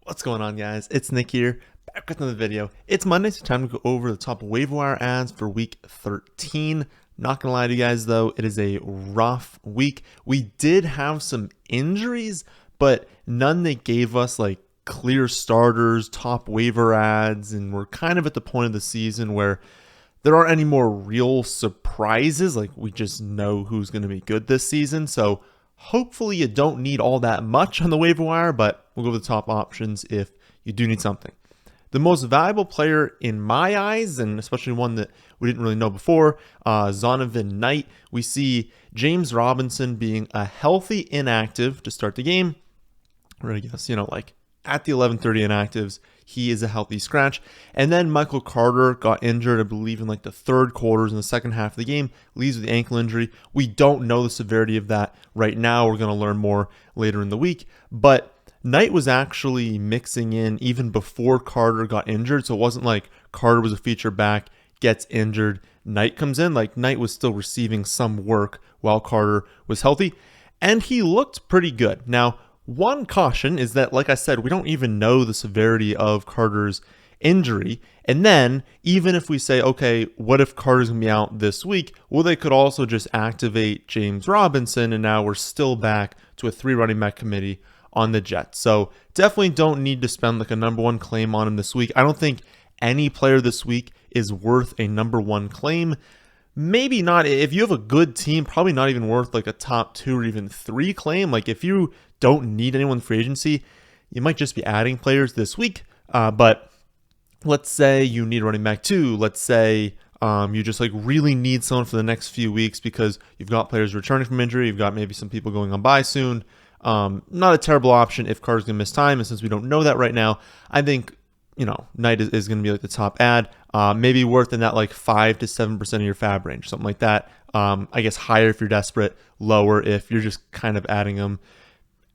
What's going on, guys? It's Nick here, back with another video. It's Monday, so time to go over the top waiver wire ads for week 13. Not gonna lie to you guys though, it is a rough week. We did have some injuries, but none that gave us like clear starters, top waiver ads, and we're kind of at the point of the season where there aren't any more real surprises. Like, we just know who's going to be good this season. So hopefully you don't need all that much on the waiver wire, but we'll go with the top options if you do need something. The most valuable player in my eyes, and especially one that we didn't really know before, Zonovan Knight. We see James Robinson being a healthy inactive to start the game. Or I guess, like at the 11:30 inactives, he is a healthy scratch. And then Michael Carter got injured, I believe, in like the third quarters in the second half of the game, leaves with the ankle injury. We don't know the severity of that right now. We're going to learn more later in the week. But Knight was actually mixing in even before Carter got injured. So it wasn't like Carter was a feature back, gets injured, Knight comes in. Like, Knight was still receiving some work while Carter was healthy. And he looked pretty good. Now, one caution is that, like I said, we don't even know the severity of Carter's injury. And then, even if we say, okay, what if Carter's going to be out this week? Well, they could also just activate James Robinson, and now we're still back to a 3 running back committee on the Jets. So definitely don't need to spend like a number 1 claim on him this week. I don't think any player this week is worth a number 1 claim. Maybe not. If you have a good team, probably not even worth like a top 2 or even 3 claim. Like, if you don't need anyone in free agency, you might just be adding players this week. But let's say you need running back 2. Let's say you just like really need someone for the next few weeks because you've got players returning from injury. You've got maybe some people going on bye soon. Not a terrible option if Carter's going to miss time. And since we don't know that right now, I think, Knight is going to be like the top ad. Maybe worth in that like 5 to 7% of your fab range, something like that. I guess higher if you're desperate, lower if you're just kind of adding them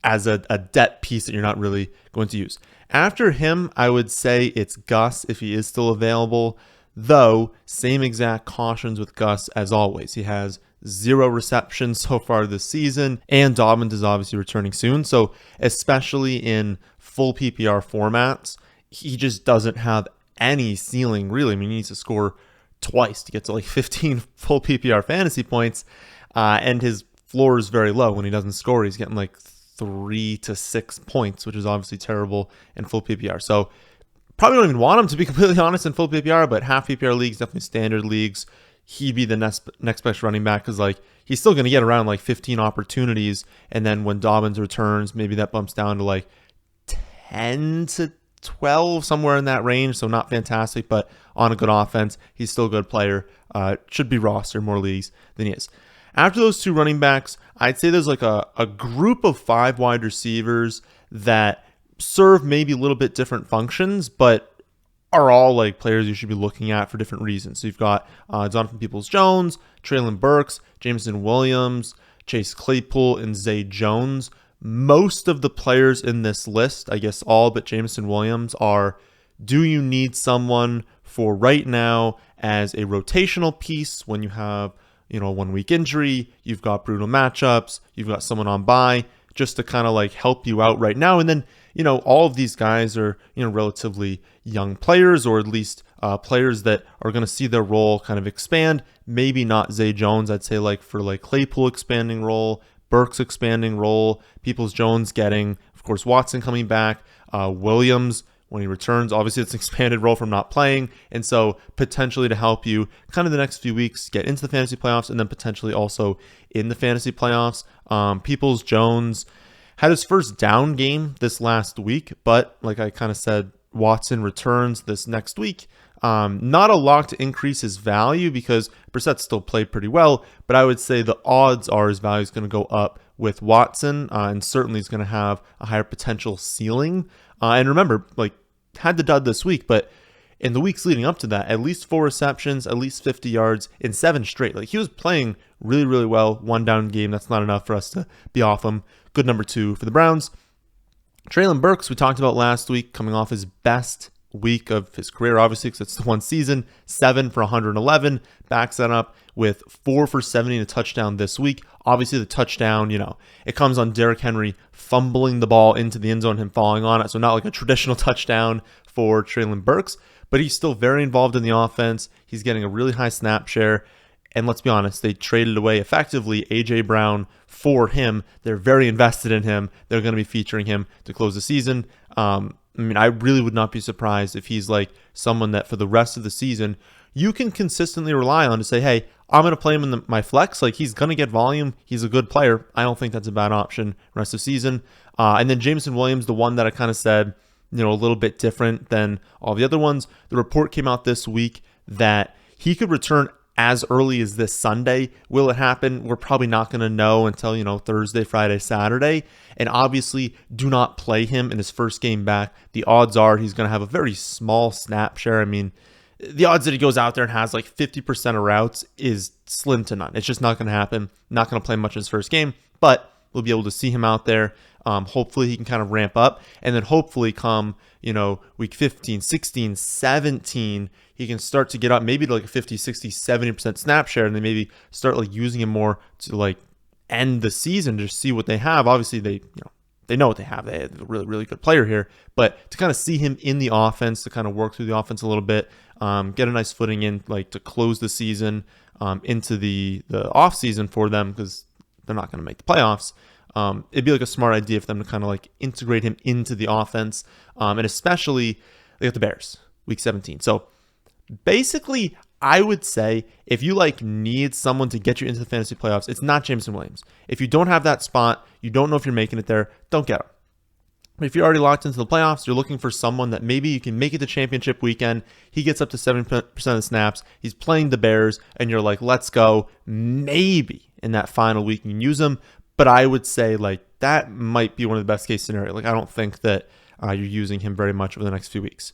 as a debt piece that you're not really going to use. After him, I would say it's Gus if he is still available, though same exact cautions with Gus as always. He has 0 receptions so far this season, and Dobbins is obviously returning soon. So especially in full PPR formats, he just doesn't have any ceiling, really. I mean, he needs to score twice to get to like 15 full PPR fantasy points, and his floor is very low. When he doesn't score, he's getting like 3 to 6 points, which is obviously terrible in full PPR. So probably don't even want him, to be completely honest, in full PPR, but half PPR leagues, definitely standard leagues, he'd be the next best running back because like he's still going to get around like 15 opportunities, and then when Dobbins returns, maybe that bumps down to like 10 to 12, somewhere in that range. So not fantastic, but on a good offense, he's still a good player. Should be rostered more leagues than he is. After those 2 running backs, I'd say there's like a group of 5 wide receivers that serve maybe a little bit different functions, but are all like players you should be looking at for different reasons. So you've got Donovan Peoples-Jones, Treylon Burks, Jameson Williams, Chase Claypool, and Zay Jones. Most of the players in this list, I guess all but Jameson Williams, are, do you need someone for right now as a rotational piece when you have, a 1-week injury, you've got brutal matchups, you've got someone on bye, just to kind of like help you out right now. And then, all of these guys are, relatively young players, or at least players that are going to see their role kind of expand. Maybe not Zay Jones, I'd say like for like Claypool expanding role, Burks expanding role, Peoples-Jones getting, of course, Watson coming back, Williams, when he returns, obviously it's an expanded role from not playing. And so potentially to help you kind of the next few weeks get into the fantasy playoffs, and then potentially also in the fantasy playoffs. Peoples-Jones had his first down game this last week, but like I kind of said, Watson returns this next week. Not a lot to increase his value because Brissett still played pretty well, but I would say the odds are his value is going to go up with Watson, and certainly is going to have a higher potential ceiling. And remember, like, had the dud this week, but in the weeks leading up to that, at least 4 receptions, at least 50 yards in 7 straight. Like, he was playing really, really well. 1 down game, that's not enough for us to be off him. Good number 2 for the Browns. Treylon Burks, we talked about last week, coming off his best week of his career, obviously, because it's the one season. 7 for 111, backs that up with 4 for 70 and a touchdown this week. Obviously, the touchdown, it comes on Derrick Henry fumbling the ball into the end zone, him falling on it. So not like a traditional touchdown for Treylon Burks, but he's still very involved in the offense. He's getting a really high snap share. And let's be honest, they traded away effectively A.J. Brown for him. They're very invested in him. They're going to be featuring him to close the season. I really would not be surprised if he's like someone that for the rest of the season, you can consistently rely on to say, hey, I'm going to play him in my flex. Like, he's going to get volume. He's a good player. I don't think that's a bad option rest of the season. And then Jameson Williams, the one that I kind of said, a little bit different than all the other ones. The report came out this week that he could return as early as this Sunday. Will it happen? We're probably not going to know until, Thursday, Friday, Saturday. And obviously, do not play him in his first game back. The odds are he's going to have a very small snap share. I mean, the odds that he goes out there and has like 50% of routes is slim to none. It's just not going to happen. Not going to play much in his first game, but we'll be able to see him out there. Hopefully he can kind of ramp up, and then hopefully come, week 15, 16, 17, he can start to get up maybe to like a 50, 60, 70% snap share, and then maybe start like using him more to like end the season to see what they have. Obviously they know what they have. They have a really, really good player here, but to kind of see him in the offense, to kind of work through the offense a little bit, get a nice footing in, like to close the season, into the off season for them, because they're not going to make the playoffs. It'd be like a smart idea for them to kind of like integrate him into the offense. And especially they got the Bears week 17. So basically, I would say if you like need someone to get you into the fantasy playoffs, it's not Jameson Williams. If you don't have that spot, you don't know if you're making it there, don't get him. But if you're already locked into the playoffs, you're looking for someone that maybe you can make it to championship weekend. He gets up to 70% of the snaps. He's playing the Bears, and you're like, let's go. Maybe in that final week you can use him. But I would say like that might be one of the best case scenarios. Like, I don't think that you're using him very much over the next few weeks.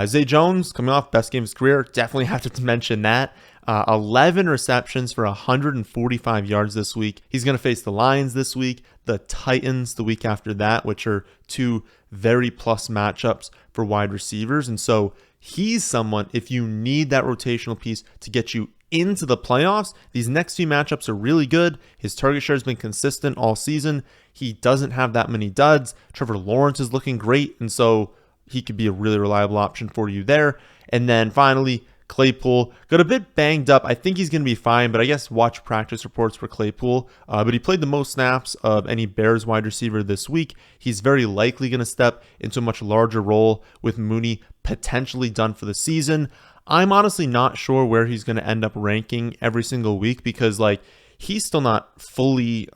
Zay Jones coming off best game of his career. Definitely have to mention that. 11 receptions for 145 yards this week. He's going to face the Lions this week, the Titans the week after that, which are two very plus matchups for wide receivers. And so he's someone, if you need that rotational piece to get you into the playoffs, these next few matchups are really good. His target share has been consistent all season. He doesn't have that many duds. Trevor Lawrence is looking great, and so he could be a really reliable option for you there. And then finally, Claypool got a bit banged up. I think he's going to be fine, but I guess watch practice reports for Claypool. But he played the most snaps of any Bears wide receiver this week. He's very likely going to step into a much larger role with Mooney potentially done for the season. I'm honestly not sure where he's going to end up ranking every single week, because like he's still not fully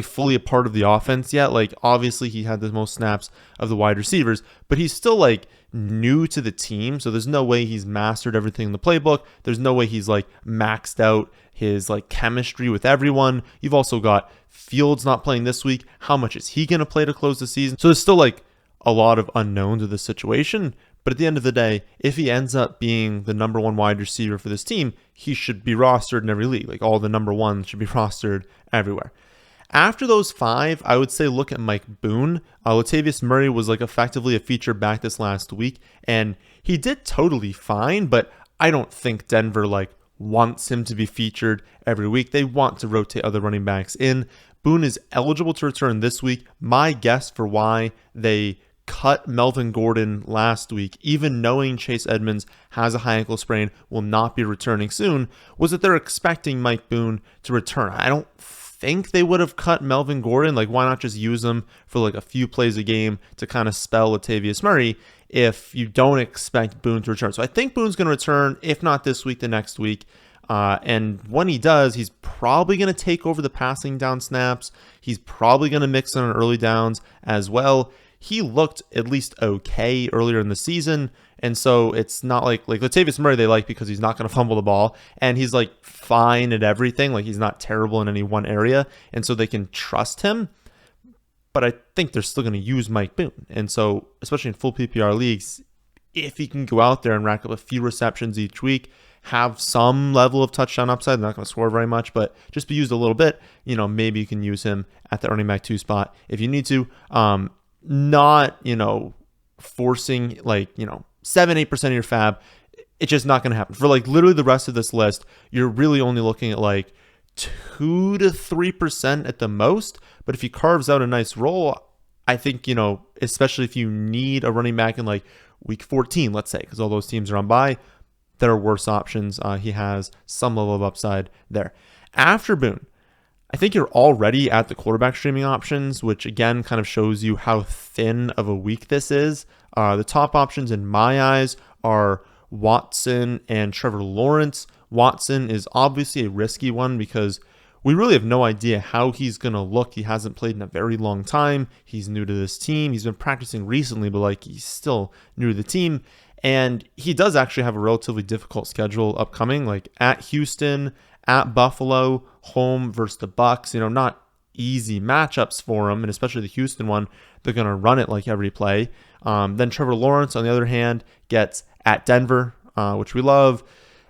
fully a part of the offense yet. Like, obviously he had the most snaps of the wide receivers, but he's still like new to the team. So there's no way he's mastered everything in the playbook. There's no way he's like maxed out his like chemistry with everyone. You've also got Fields not playing this week. How much is he going to play to close the season? So there's still like a lot of unknowns of the situation. But at the end of the day, if he ends up being the number one wide receiver for this team, he should be rostered in every league. Like, all the number ones should be rostered everywhere. After those 5, I would say look at Mike Boone. Latavius Murray was like effectively a feature back this last week, and he did totally fine, but I don't think Denver like wants him to be featured every week. They want to rotate other running backs in. Boone is eligible to return this week. My guess for why they cut Melvin Gordon last week, even knowing Chase Edmonds has a high ankle sprain, will not be returning soon, was that they're expecting Mike Boone to return. I don't think they would have cut Melvin Gordon. Like, why not just use him for like a few plays a game to kind of spell Latavius Murray if you don't expect Boone to return? So I think Boone's going to return, if not this week, the next week. And when he does, he's probably going to take over the passing down snaps. He's probably going to mix in on early downs as well. He looked at least okay earlier in the season, and so it's not like Latavius Murray they like because he's not going to fumble the ball, and he's like fine at everything. Like, he's not terrible in any one area, and so they can trust him. But I think they're still going to use Mike Boone, and so especially in full PPR leagues, if he can go out there and rack up a few receptions each week, have some level of touchdown upside, they're not going to score very much, but just be used a little bit, maybe you can use him at the running back 2 spot if you need to. Not, forcing like, 7-8% of your fab. It's just not going to happen. For like literally the rest of this list, you're really only looking at like 2 to 3% at the most. But if he carves out a nice role, I think, especially if you need a running back in like week 14, let's say, because all those teams are on bye, there are worse options. He has some level of upside there. After Boone, I think you're already at the quarterback streaming options, which again kind of shows you how thin of a week this is. The top options in my eyes are Watson and Trevor Lawrence. Watson is obviously a risky one because we really have no idea how he's going to look. He hasn't played in a very long time. He's new to this team. He's been practicing recently, but like he's still new to the team. And he does actually have a relatively difficult schedule upcoming, like at Houston, at Buffalo, home versus the Bucs. Not easy matchups for him, and especially the Houston one, they're going to run it like every play. Then Trevor Lawrence, on the other hand, gets at Denver, which we love.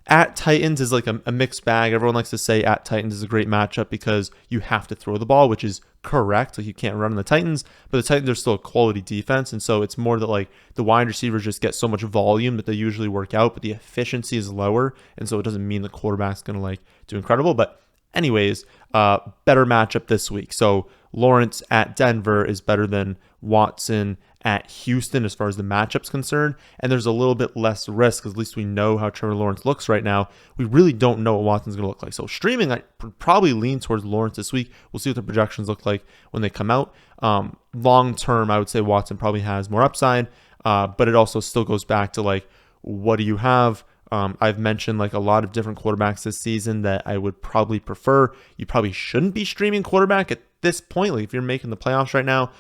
At Titans is like a mixed bag. Everyone likes to say at Titans is a great matchup because you have to throw the ball, which is correct. Like you can't run on the Titans, but the Titans are still a quality defense. And so it's more that like the wide receivers just get so much volume that they usually work out, but the efficiency is lower. And so it doesn't mean the quarterback's going to like do incredible. But anyways, better matchup this week. So Lawrence at Denver is better than Watson at Houston as far as the matchup's concerned, and there's a little bit less risk because at least we know how Trevor Lawrence looks right now. We really don't know what Watson's going to look like. So streaming, I probably lean towards Lawrence this week. We'll see what the projections look like when they come out. Long term, I would say Watson probably has more upside, but it also still goes back to like, what do you have? I've mentioned like a lot of different quarterbacks this season that I would probably prefer. You probably shouldn't be streaming quarterback at this point. Like if you're making the playoffs right now,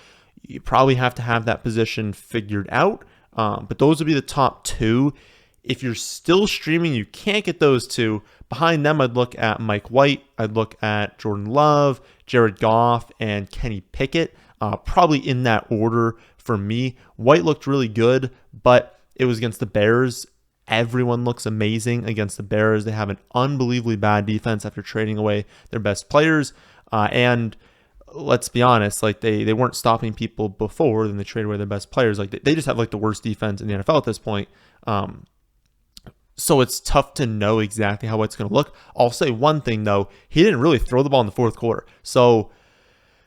you probably have to have that position figured out. But those would be the top two. If you're still streaming, you can't get those two. Behind them, I'd look at Mike White. I'd look at Jordan Love, Jared Goff, and Kenny Pickett. Probably in that order for me. White looked really good, but it was against the Bears. Everyone looks amazing against the Bears. They have an unbelievably bad defense after trading away their best players. And let's be honest, like they weren't stopping people before, then they traded away their best players. Like they just have like the worst defense in the NFL at this point. So it's tough to know exactly how it's going to look. I'll say one thing though, he didn't really throw the ball in the fourth quarter. So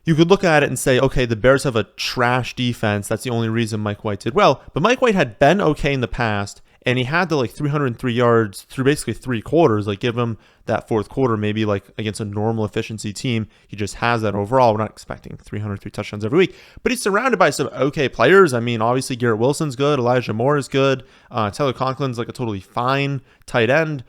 you could look at it and say, okay, the Bears have a trash defense. That's the only reason Mike White did well. But Mike White had been okay in the past, and he had the like 303 yards through basically 3 quarters. Like give him that fourth quarter, maybe like against a normal efficiency team. He just has that overall. We're not expecting 303 touchdowns every week, but he's surrounded by some okay players. I mean, obviously Garrett Wilson's good. Elijah Moore is good. Taylor Conklin's like a totally fine tight end.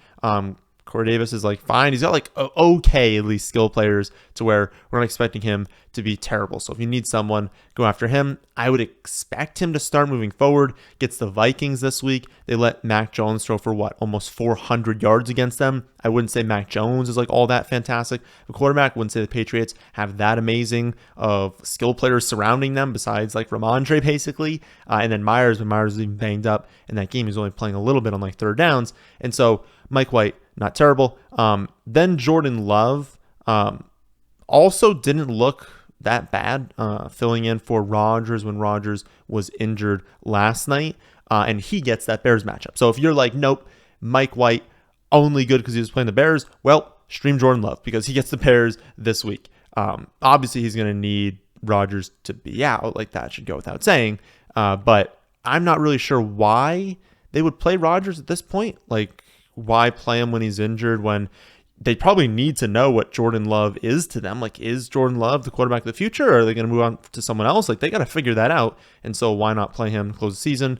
Corey Davis is like fine. He's got like okay, at least skill players to where we're not expecting him to be terrible. So if you need someone, go after him. I would expect him to start moving forward. Gets the Vikings this week. They let Mac Jones throw for almost 400 yards against them. I wouldn't say Mac Jones is like all that fantastic. The quarterback, wouldn't say the Patriots have that amazing of skill players surrounding them besides like Ramondre basically. And then Myers, when Myers was even banged up in that game, he's only playing a little bit on like third downs. And so Mike White, not terrible. Then Jordan Love also didn't look that bad, filling in for Rodgers when Rodgers was injured last night. And he gets that Bears matchup. So if you're like, nope, Mike White only good because he was playing the Bears, well, stream Jordan Love because he gets the Bears this week. Obviously, he's going to need Rodgers to be out. Like that should go without saying. But I'm not really sure why they would play Rodgers at this point. Like, why play him when he's injured when they probably need to know what Jordan Love is to them? Like, is Jordan Love the quarterback of the future, or are they going to move on to someone else? Like, they got to figure that out. And so why not play him to close the season?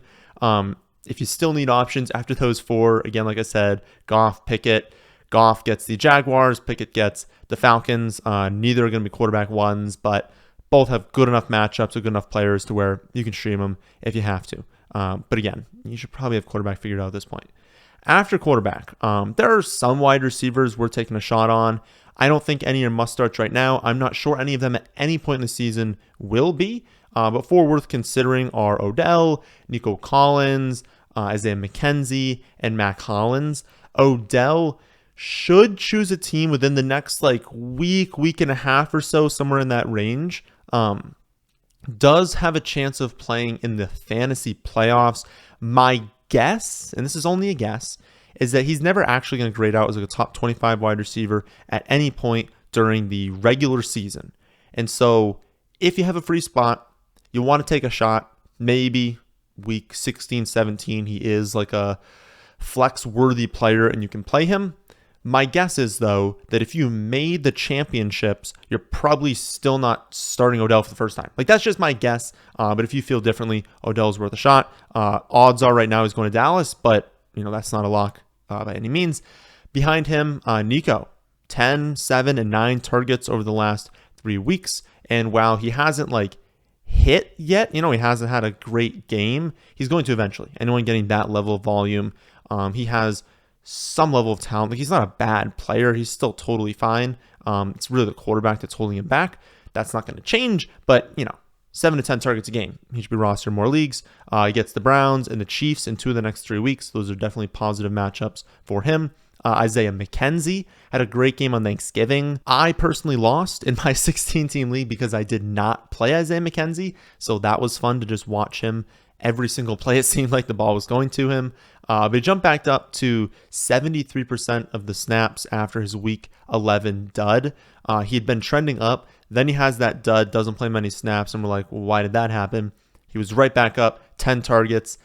If you still need options after those 4, again, like I said, Goff, Pickett. Goff gets the Jaguars. Pickett gets the Falcons. Neither are going to be quarterback ones, but both have good enough matchups with good enough players to where you can stream them if you have to. But again, you should probably have quarterback figured out at this point. After quarterback, there are some wide receivers we're taking a shot on. I don't think any are must starts right now. I'm not sure any of them at any point in the season will be. But 4 worth considering are Odell, Nico Collins, Isaiah McKenzie, and Mac Hollins. Odell should choose a team within the next like week and a half or so, somewhere in that range. does have a chance of playing in the fantasy playoffs. My guess, and this is only a guess, is that he's never actually going to grade out as like a top 25 wide receiver at any point during the regular season. And so if you have a free spot, you want to take a shot, maybe week 16, 17, he is like a flex-worthy player and you can play him. My guess is, though, that if you made the championships, you're probably still not starting Odell for the first time. Like, that's just my guess. But if you feel differently, Odell's worth a shot. Odds are right now he's going to Dallas, but, that's not a lock by any means. Behind him, Nico, 10, 7, and 9 targets over the last 3 weeks. And while he hasn't, hit yet, he hasn't had a great game, he's going to eventually. Anyone getting that level of volume, he has some level of talent. He's not a bad player. He's still totally fine. It's really the quarterback that's holding him back. That's not going to change, but 7 to 10 targets a game. He should be rostered in more leagues. He gets the Browns and the Chiefs in 2 of the next 3 weeks. Those are definitely positive matchups for him. Isaiah McKenzie had a great game on Thanksgiving. I personally lost in my 16-team league because I did not play Isaiah McKenzie, so that was fun to just watch him every single play. It seemed like the ball was going to him. But he jumped back up to 73% of the snaps after his week 11 dud. He had been trending up. Then he has that dud, doesn't play many snaps. And we're like, well, why did that happen? He was right back up, 10 targets,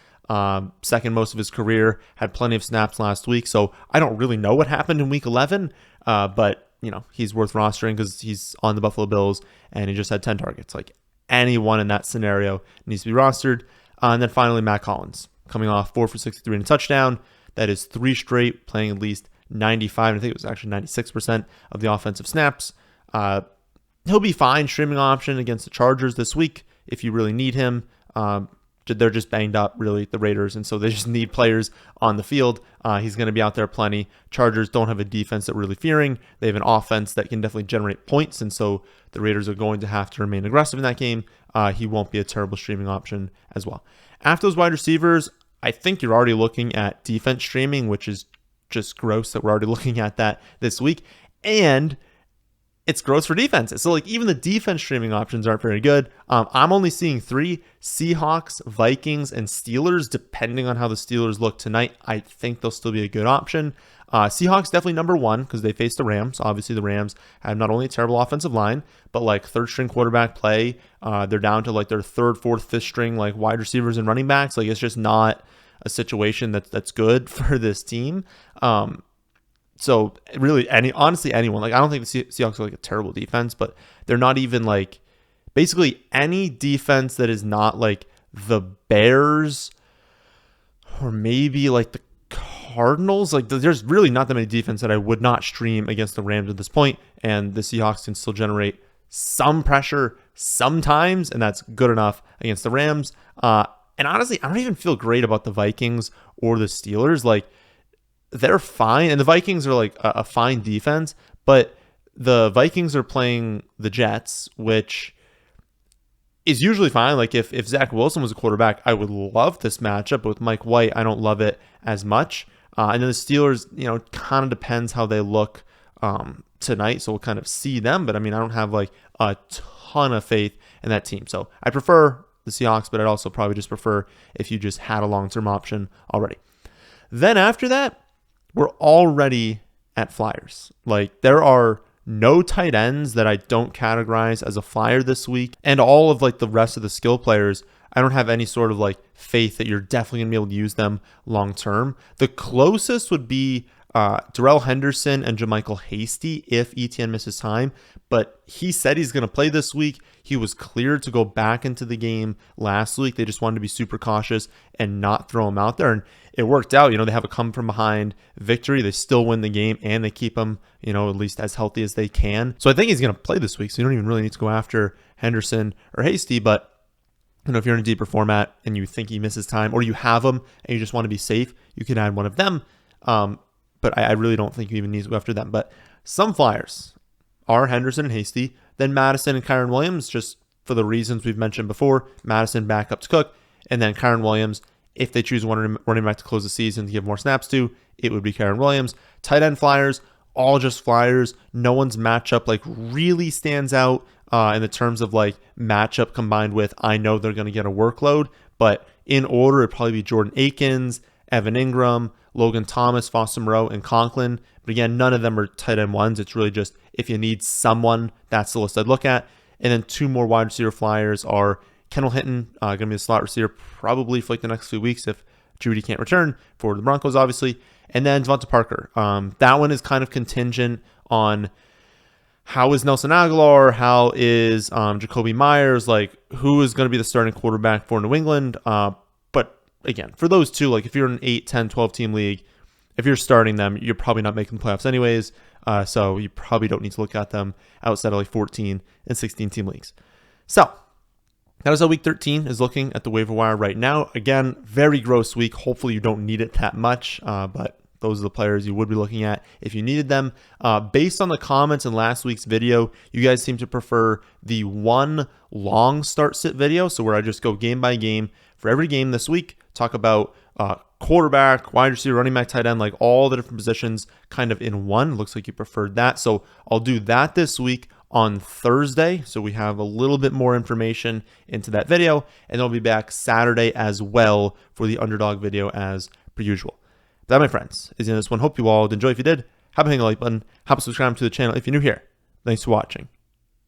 second most of his career, had plenty of snaps last week. So I don't really know what happened in week 11, but he's worth rostering because he's on the Buffalo Bills and he just had 10 targets. Like, anyone in that scenario needs to be rostered. And then finally, Matt Collins, coming off 4 for 63 and a touchdown. That is 3 straight, playing at least 95. I think it was actually 96% of the offensive snaps. He'll be fine. Streaming option against the Chargers this week if you really need him. They're just banged up, really, the Raiders, and so they just need players on the field. He's going to be out there plenty. Chargers don't have a defense that we're really fearing. They have an offense that can definitely generate points, and so the Raiders are going to have to remain aggressive in that game. He won't be a terrible streaming option as well. After those wide receivers, I think you're already looking at defense streaming, which is just gross that we're already looking at that this week. And it's gross for defenses. So even the defense streaming options aren't very good. I'm only seeing 3: Seahawks, Vikings, and Steelers. Depending on how the Steelers look tonight, I think they'll still be a good option. Seahawks definitely number 1 because they face the Rams. Obviously, the Rams have not only a terrible offensive line, but third string quarterback play. They're down to their 3rd, 4th, 5th string wide receivers and running backs. It's just not a situation that's good for this team. So really, honestly, anyone. I don't think the Seahawks are a terrible defense, but they're not even basically any defense that is not the Bears or maybe the Cardinals. There's really not that many defense that I would not stream against the Rams at this point, and the Seahawks can still generate some pressure sometimes, and that's good enough against the Rams. And honestly, I don't even feel great about the Vikings or the Steelers. They're fine, and the Vikings are a fine defense, but the Vikings are playing the Jets, which is usually fine. If Zach Wilson was a quarterback, I would love this matchup, but with Mike White, I don't love it as much. And then the Steelers, kind of depends how they look tonight, so we'll kind of see them, but I don't have a ton of faith in that team. So I prefer the Seahawks, but I'd also probably just prefer if you just had a long-term option already. Then after that, we're already at Flyers. There are no tight ends that I don't categorize as a Flyer this week. And all of the rest of the skill players, I don't have any sort of faith that you're definitely going to be able to use them long term. The closest would be Darrell Henderson and JaMychal Hasty if ETN misses time. But he said he's going to play this week. He was cleared to go back into the game last week. They just wanted to be super cautious and not throw him out there. And it worked out. They have a come from behind victory. They still win the game and they keep him, at least as healthy as they can. So I think he's going to play this week. So you don't even really need to go after Henderson or Hasty. But, if you're in a deeper format and you think he misses time or you have him and you just want to be safe, you can add one of them. But I really don't think you even need to go after them. But some Flyers are Henderson and Hasty. Then Madison and Kyren Williams, just for the reasons we've mentioned before. Madison back up to Cook. And then Kyren Williams, if they choose one running back to close the season to give more snaps to, it would be Kyren Williams. Tight end Flyers, all just Flyers. No one's matchup really stands out. in the terms of like matchup combined with I know they're going to get a workload, but in order, it'd probably be Jordan Akins, Evan Ingram, Logan Thomas, Foster Moreau, and Conklin. But again, none of them are tight end ones. It's really just if you need someone, that's the list I'd look at. And then 2 more wide receiver flyers are Kendall Hinton, going to be a slot receiver probably for like the next few weeks if Judy can't return for the Broncos, obviously. And then Devonta Parker. That one is kind of contingent on how is Nelson Aguilar, how is Jacoby Myers, like who is going to be the starting quarterback for New England. But again, for those two, like if you're in an 8, 10, 12 team league, if you're starting them, you're probably not making the playoffs anyways. So you probably don't need to look at them outside of like 14 and 16 team leagues. So that is how week 13 is looking at the waiver wire right now. Again, very gross week. Hopefully you don't need it that much, but those are the players you would be looking at if you needed them. Based on the comments in last week's video, you guys seem to prefer the one long start-sit video, so where I just go game by game for every game this week, talk about quarterback, wide receiver, running back, tight end, like all the different positions kind of in one. Looks like you preferred that. So I'll do that this week on Thursday. So we have a little bit more information into that video. And I'll be back Saturday as well for the underdog video as per usual. That, my friends, is in this one. Hope you all enjoy. If you did, hop a like button, hop subscribe to the channel if you're new here. Thanks for watching.